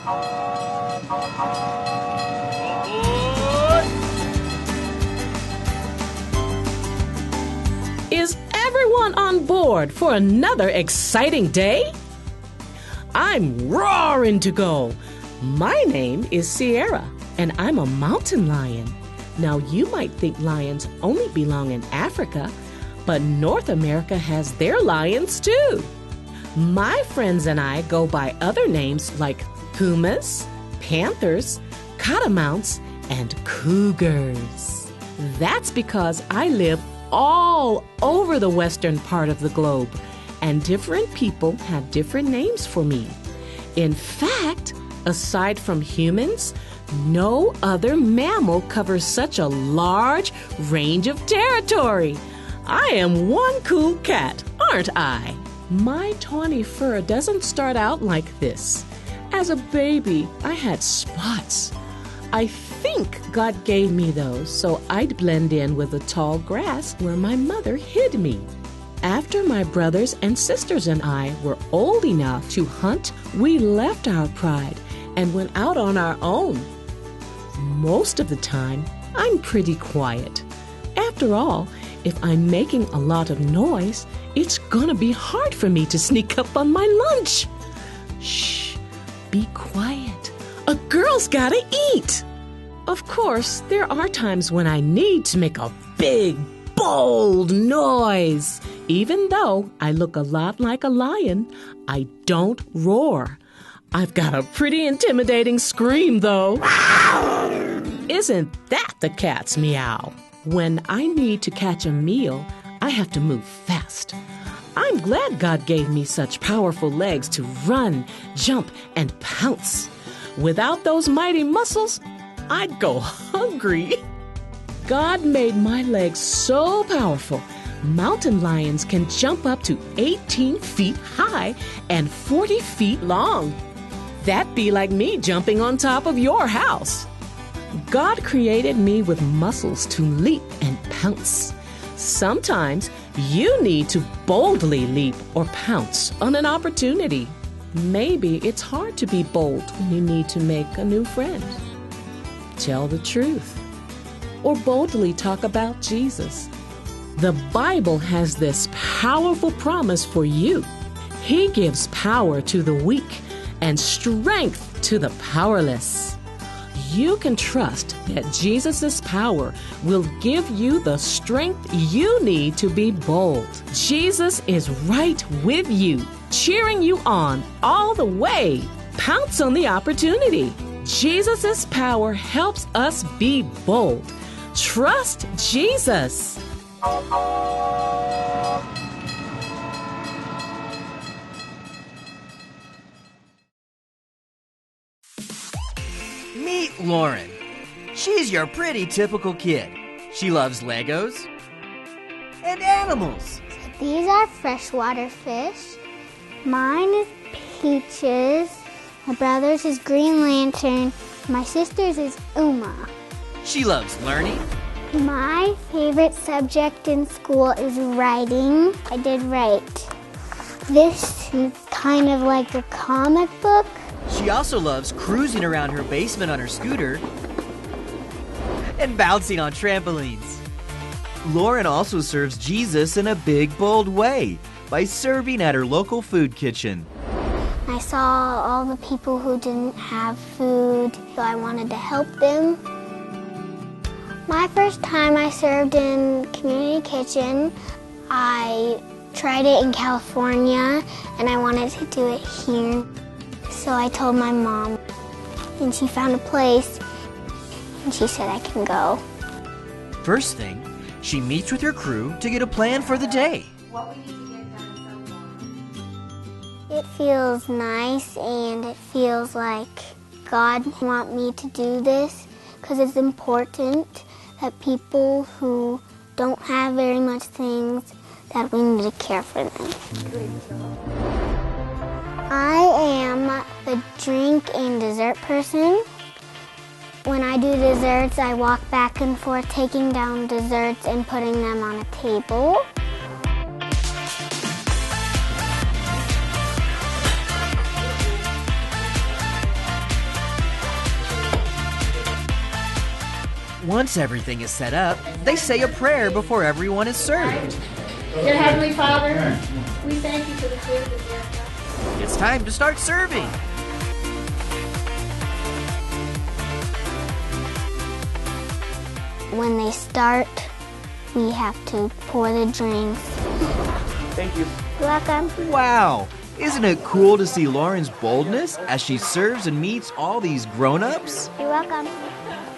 Is everyone on board for another exciting day? I'm roaring to go. My name is Sierra, and I'm a mountain lion. Now, you might think lions only belong in Africa, but North America has their lions too. My friends and I go by other names like pumas, panthers, catamounts, and cougars. That's because I live all over the western part of the globe, and different people have different names for me. In fact, aside from humans, no other mammal covers such a large range of territory. I am one cool cat, aren't I? My tawny fur doesn't start out like this. As a baby, I had spots. I think God gave me those so I'd blend in with the tall grass where my mother hid me. After my brothers and sisters and I were old enough to hunt, we left our pride and went out on our own. Most of the time, I'm pretty quiet. After all, if I'm making a lot of noise, it's gonna be hard for me to sneak up on my lunch. Shh, be quiet. A girl's gotta eat. Of course, there are times when I need to make a big, bold noise. Even though I look a lot like a lion, I don't roar. I've got a pretty intimidating scream, though. Isn't that the cat's meow? When I need to catch a meal, I have to move fast. I'm glad God gave me such powerful legs to run, jump, and pounce. Without those mighty muscles, I'd go hungry. God made my legs so powerful, mountain lions can jump up to 18 feet high and 40 feet long. That'd be like me jumping on top of your house. God created me with muscles to leap and pounce. Sometimes you need to boldly leap or pounce on an opportunity. Maybe it's hard to be bold when you need to make a new friend. Tell the truth. Or boldly talk about Jesus. The Bible has this powerful promise for you. He gives power to the weak and strength to the powerless. You can trust that Jesus' power will give you the strength you need to be bold. Jesus is right with you, cheering you on all the way. Pounce on the opportunity. Jesus' power helps us be bold. Trust Jesus. Meet Lauren. She's your pretty typical kid. She loves Legos and animals. These are freshwater fish. Mine is Peaches. My brother's is Green Lantern. My sister's is Uma. She loves learning. My favorite subject in school is writing. I did write. This is kind of like a comic book. She also loves cruising around her basement on her scooter and bouncing on trampolines. Lauren also serves Jesus in a big, bold way by serving at her local food kitchen. I saw all the people who didn't have food, so I wanted to help them. My first time I served in community kitchen, I tried it in California, and I wanted to do it here. So I told my mom, and she found a place, and she said I can go. First thing, she meets with her crew to get a plan for the day. It feels nice, and it feels like God wants me to do this because it's important that people who don't have very much things, that we need to care for them. I am the drink and dessert person. When I do desserts, I walk back and forth taking down desserts and putting them on a table. Once everything is set up, they say a prayer before everyone is served. Dear Heavenly Father, we thank you for the food that you have. It's time to start serving. When they start, we have to pour the drinks. Thank you. You're welcome. Wow! Isn't it cool to see Lauren's boldness as she serves and meets all these grown-ups? You're welcome.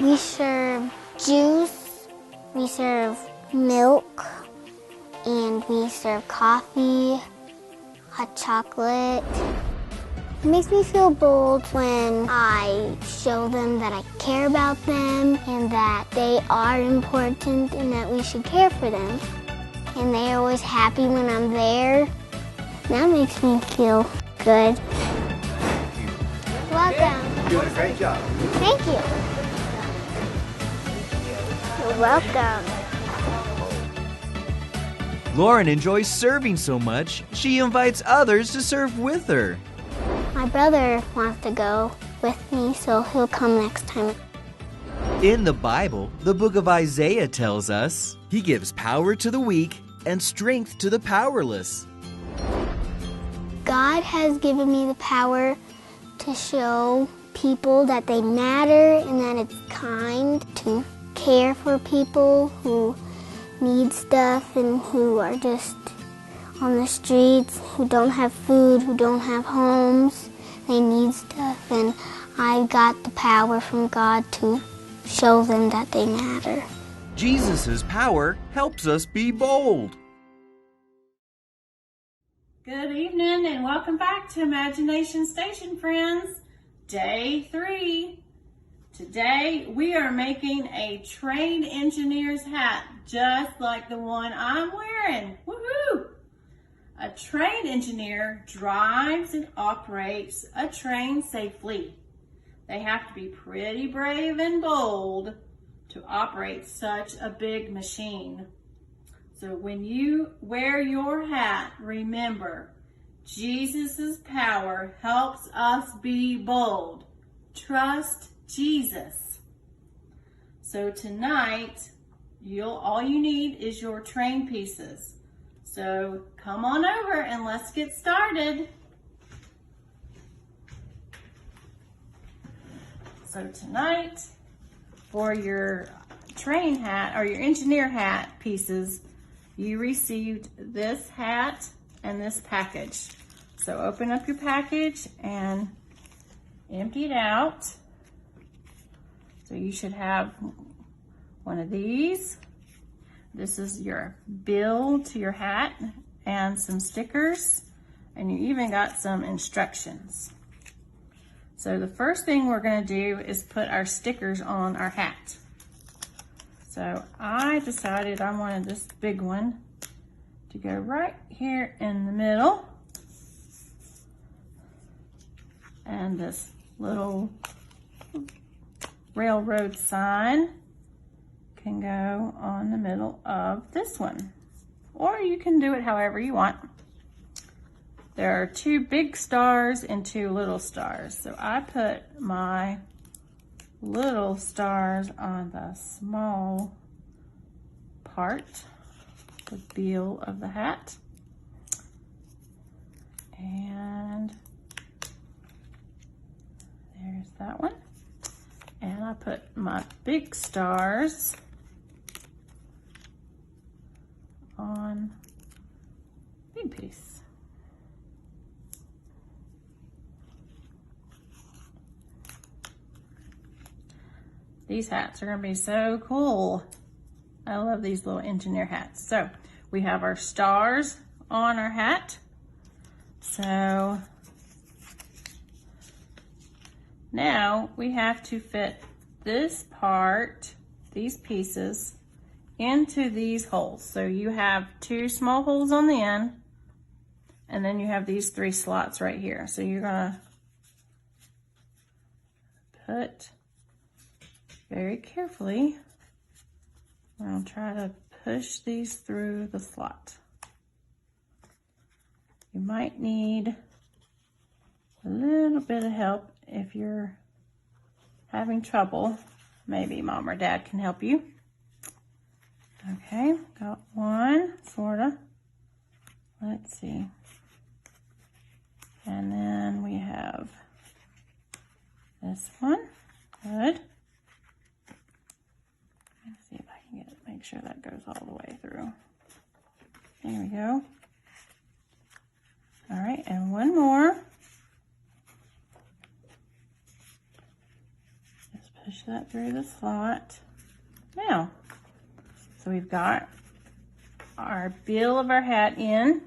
We serve juice, we serve milk, and we serve coffee, hot chocolate. It makes me feel bold when I show them that I care about them and that they are important and that we should care for them. And they're always happy when I'm there. That makes me feel good. Welcome. You're doing a great job. Thank you. You're welcome. Lauren enjoys serving so much, she invites others to serve with her. My brother wants to go with me, so he'll come next time. In the Bible, the book of Isaiah tells us, He gives power to the weak and strength to the powerless. God has given me the power to show people that they matter and that it's kind to care for people who need stuff and who are just on the streets, who don't have food, who don't have homes. They need stuff, and I got the power from God to show them that they matter. Jesus' power helps us be bold. Good evening and welcome back to Imagination Station, friends. Day 3. Today we are making a trained engineer's hat just like the one I'm wearing. Woohoo! A trained engineer drives and operates a train safely. They have to be pretty brave and bold to operate such a big machine. So when you wear your hat, remember, Jesus' power helps us be bold. Trust Jesus. So tonight, all you need is your train pieces. So come on over and let's get started. So tonight, for your train hat or your engineer hat pieces, you received this hat and this package. So open up your package and empty it out. So you should have one of these. This is your bill to your hat and some stickers, and you even got some instructions. So the first thing we're going to do is put our stickers on our hat. So I decided I wanted this big one to go right here in the middle, and this little railroad sign can go on the middle of this one, or you can do it however you want. There are 2 big stars and 2 little stars, so I put my little stars on the small part, the bill of the hat, and there's that one. And I put my big stars on big piece. These hats are going to be so cool. I love these little engineer hats. So we have our stars on our hat. So now we have to fit this part, these pieces, into these holes. So you have 2 small holes on the end, and then you have these 3 slots right here. So you're gonna put very carefully, we're gonna try to push these through the slot. You might need a little bit of help if you're having trouble. maybe Mom or Dad can help you. Okay, got one, sort of. Let's see. And then we have this one. Good. Let's see if I can make sure that goes all the way through. There we go. All right, and one more. Just push that through the slot. Now, so we've got our bill of our hat in.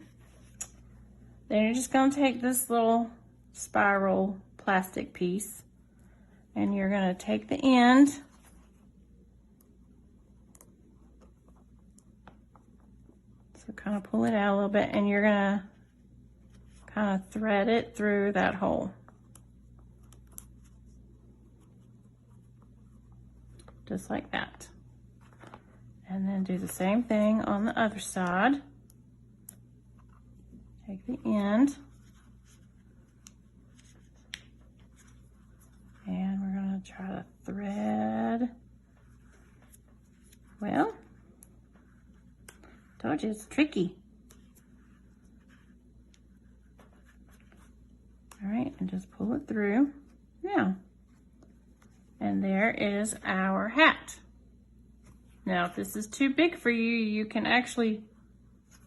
Then you're just going to take this little spiral plastic piece and you're going to take the end so kind of pull it out a little bit and you're going to kind of thread it through that hole. Just like that. And then do the same thing on the other side. Take the end. And we're going to try to thread. Well, told you it's tricky. All right, and just pull it through. Now, and there is our hat. Now, if this is too big for you, you can actually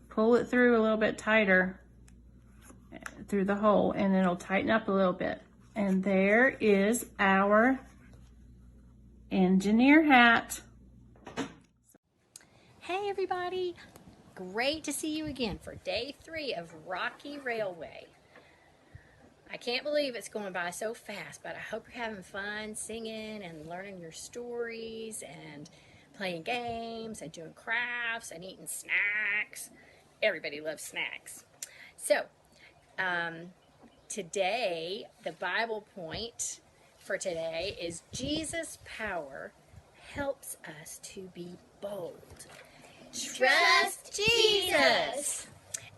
pull it through a little bit tighter through the hole and it'll tighten up a little bit. And there is our engineer hat. Hey everybody, great to see you again for day 3 of Rocky Railway. I can't believe it's going by so fast, but I hope you're having fun singing and learning your stories and playing games and doing crafts and eating snacks. Everybody loves snacks. So, today, the Bible point for today is Jesus' power helps us to be bold. Trust Jesus!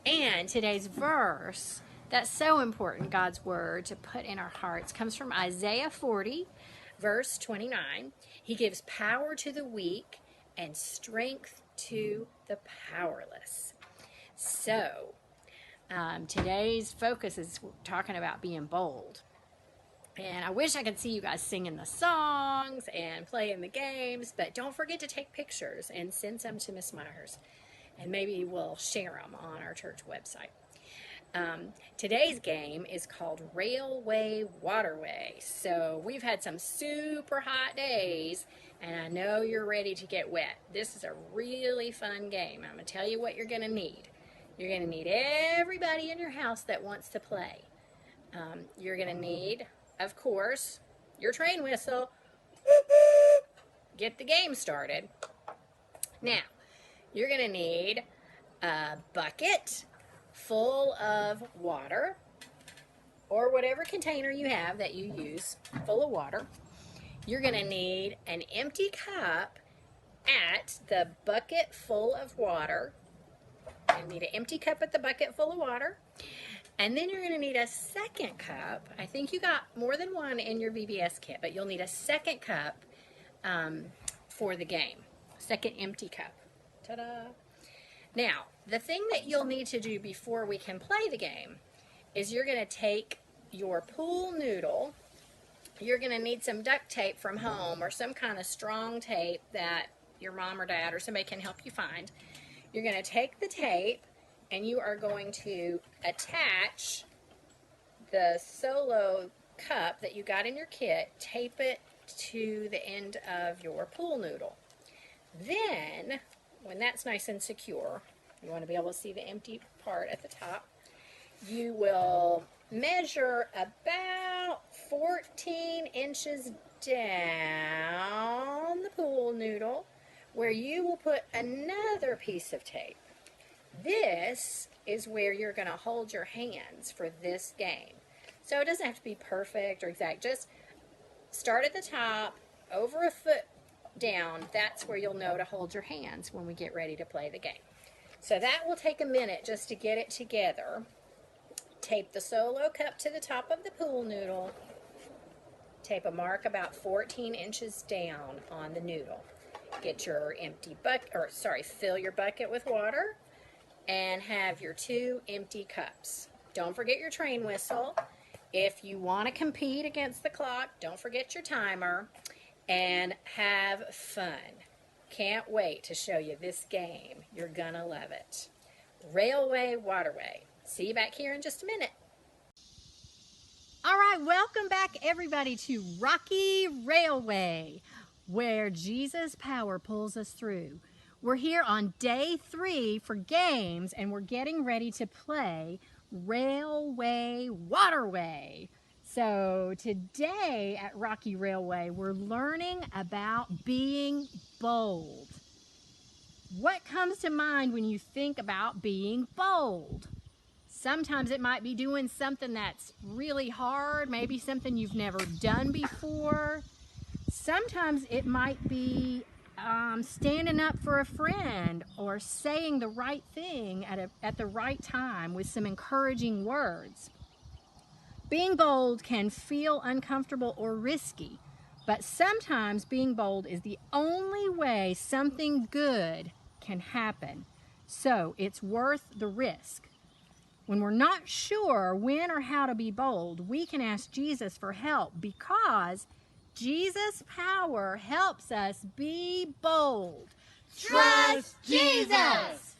And today's verse, that's so important, God's word, to put in our hearts, comes from Isaiah 40, verse 29. He gives power to the weak and strength to the powerless. So, today's focus is talking about being bold. And I wish I could see you guys singing the songs and playing the games, but don't forget to take pictures and send some to Miss Myers. And maybe we'll share them on our church website. Today's game is called Railway Waterway. So we've had some super hot days, and I know you're ready to get wet. This is a really fun game. I'm going to tell you what you're going to need. You're going to need everybody in your house that wants to play. You're going to need, of course, your train whistle. Get the game started. Now, you're going to need a bucket full of water, or whatever container you have that you use full of water. You're going to need an empty cup at the bucket full of water. You need an empty cup at the bucket full of water. And then you're going to need a second cup. I think you got more than one in your VBS kit, but you'll need a second cup for the game. Second empty cup. Ta-da! Now, the thing that you'll need to do before we can play the game is you're going to take your pool noodle. You're going to need some duct tape from home or some kind of strong tape that your mom or dad or somebody can help you find. You're going to take the tape and you are going to attach the solo cup that you got in your kit, tape it to the end of your pool noodle. Then, when that's nice and secure, you want to be able to see the empty part at the top, you will measure about 14 inches down the pool noodle, where you will put another piece of tape. This is where you're going to hold your hands for this game. So it doesn't have to be perfect or exact. Just start at the top, over a foot down. That's where you'll know to hold your hands when we get ready to play the game. So that will take a minute just to get it together. Tape the solo cup to the top of the pool noodle. tape a mark about 14 inches down on the noodle. Get your empty bucket, fill your bucket with water and have your 2 empty cups. Don't forget your train whistle. If you want to compete against the clock, don't forget your timer and have fun. Can't wait to show you this game. You're gonna love it. Railway, waterway. See you back here in just a minute. All right, welcome back everybody to Rocky Railway, where Jesus' power pulls us through. We're here on day 3 for games, and we're getting ready to play Railway, Waterway. So today at Rocky Railway, we're learning about being bold. What comes to mind when you think about being bold? Sometimes it might be doing something that's really hard, maybe something you've never done before. Sometimes it might be standing up for a friend or saying the right thing at the right time with some encouraging words. Being bold can feel uncomfortable or risky, but sometimes being bold is the only way something good can happen. So it's worth the risk. When we're not sure when or how to be bold, we can ask Jesus for help because Jesus' power helps us be bold. Trust Jesus!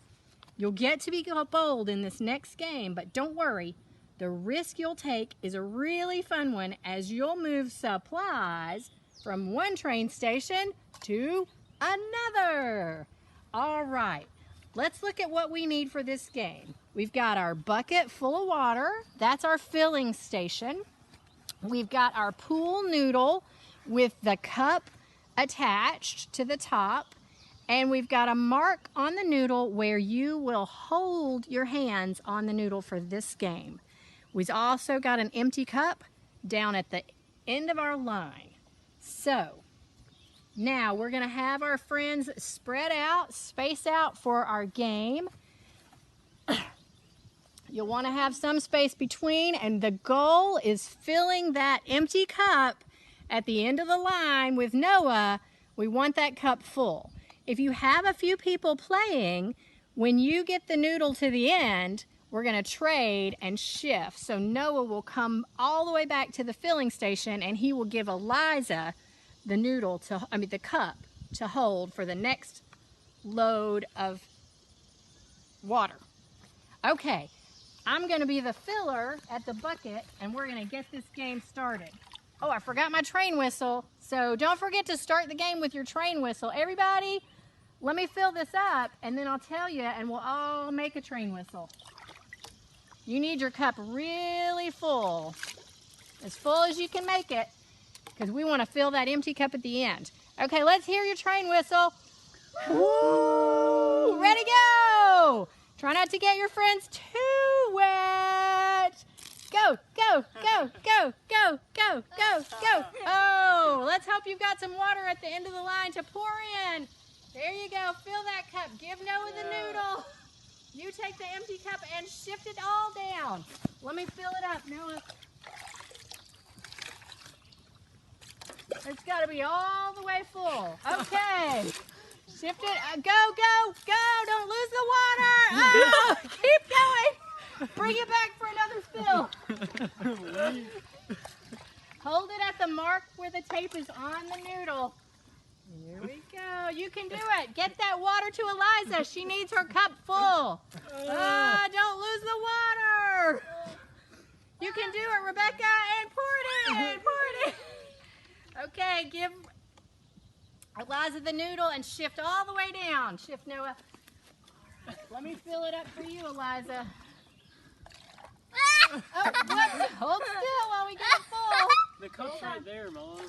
You'll get to be bold in this next game, but don't worry. The risk you'll take is a really fun one as you'll move supplies from one train station to another. All right, let's look at what we need for this game. We've got our bucket full of water. That's our filling station. We've got our pool noodle with the cup attached to the top. And we've got a mark on the noodle where you will hold your hands on the noodle for this game. We've also got an empty cup down at the end of our line. So now we're going to have our friends spread out, space out for our game. You'll want to have some space between, and the goal is filling that empty cup at the end of the line with Noah. We want that cup full. If you have a few people playing, when you get the noodle to the end, we're going to trade and shift. So Noah will come all the way back to the filling station, and he will give Eliza the cup to hold for the next load of water. Okay, I'm going to be the filler at the bucket, and we're going to get this game started. Oh, I forgot my train whistle. So don't forget to start the game with your train whistle. Everybody, let me fill this up, and then I'll tell you, and we'll all make a train whistle. You need your cup really full, as full as you can make it, because we want to fill that empty cup at the end. Okay, let's hear your train whistle. Woo! Ready, go! Try not to get your friends too wet. Go, go, go, go, go, go, go, go. Oh, let's hope you've got some water at the end of the line to pour in. There you go. Fill that cup. Give Noah the noodle. You take the empty cup and shift it all down. Let me fill it up, Noah. It's got to be all the way full. Okay. Shift it. Go, go, go. Don't lose the water. Oh, keep going. Bring it back for another fill. Hold it at the mark where the tape is on the noodle. Here we go. You can do it. Get that water to Eliza. She needs her cup full. Don't lose the water. You can do it, Rebecca. And pour it in. Pour it in. Okay, give Eliza the noodle and shift all the way down. Shift, Noah. All right, let me fill it up for you, Eliza. Oh, whoops. Hold still while we get it full. The cup's right there, Mom.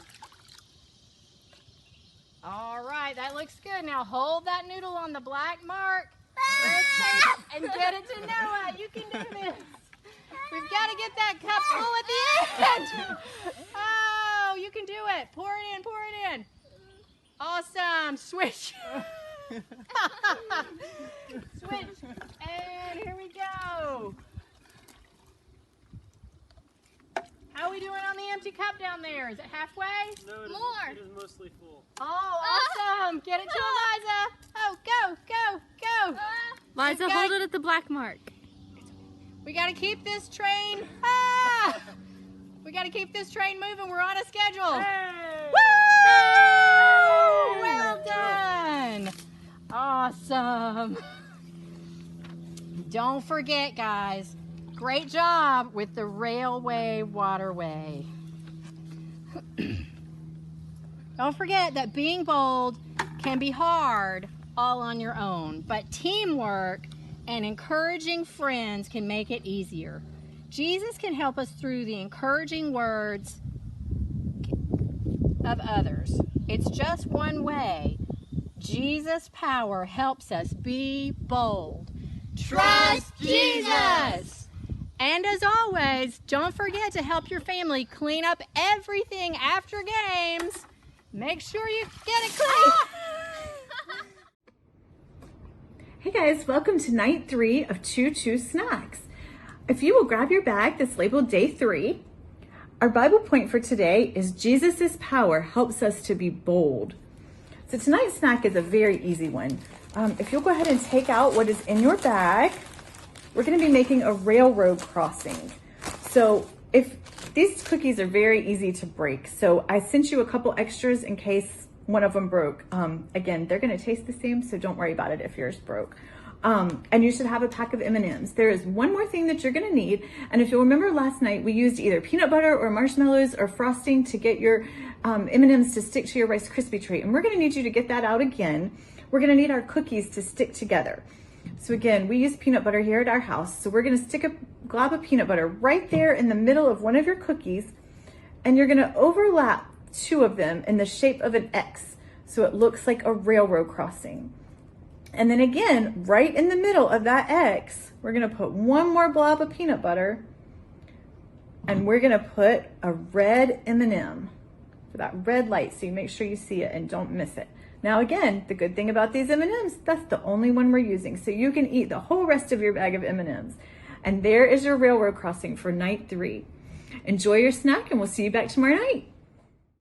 All right, that looks good. Now hold that noodle on the black mark and get it to Noah. You can do this. We've got to get that cup full at the end. Oh, you can do it. Pour it in, pour it in. Awesome. Switch. Switch. And here we go. How are we doing on the empty cup down there? Is it halfway? No, it is mostly full. Oh, awesome. Get it to Eliza. Oh, go, go, go. Liza, hold it at the black mark. We got to keep this train. We got to keep this train moving. We're on a schedule. Hey! Woo! Well done. Awesome. Don't forget, guys. Great job with the railway waterway. Don't forget that being bold can be hard all on your own, but teamwork and encouraging friends can make it easier. Jesus can help us through the encouraging words of others. It's just one way. Jesus' power helps us be bold. Trust Jesus! And as always, don't forget to help your family clean up everything after games. Make sure you get it clean. Hey guys, welcome to night 3 of Choo Choo Snacks. If you will grab your bag that's labeled day 3, our Bible point for today is Jesus' power helps us to be bold. So tonight's snack is a very easy one. If you'll go ahead and take out what is in your bag, we're going to be making a railroad crossing. So if these cookies are very easy to break, so I sent you a couple extras in case one of them broke. Again, they're going to taste the same, so don't worry about it if yours broke. And you should have a pack of M&Ms. There is one more thing that you're going to need, and if you'll remember last night, we used either peanut butter or marshmallows or frosting to get your M&Ms to stick to your Rice Krispie treat, and we're going to need you to get that out again. We're going to need our cookies to stick together. So again, we use peanut butter here at our house. So we're going to stick a glob of peanut butter right there in the middle of one of your cookies, and you're going to overlap 2 of them in the shape of an X, so it looks like a railroad crossing. And then again, right in the middle of that X, we're going to put one more blob of peanut butter, and we're going to put a red M&M for that red light, so you make sure you see it and don't miss it. Now again, the good thing about these M&Ms, that's the only one we're using, so you can eat the whole rest of your bag of M&Ms. And there is your railroad crossing for night 3. Enjoy your snack, and we'll see you back tomorrow night.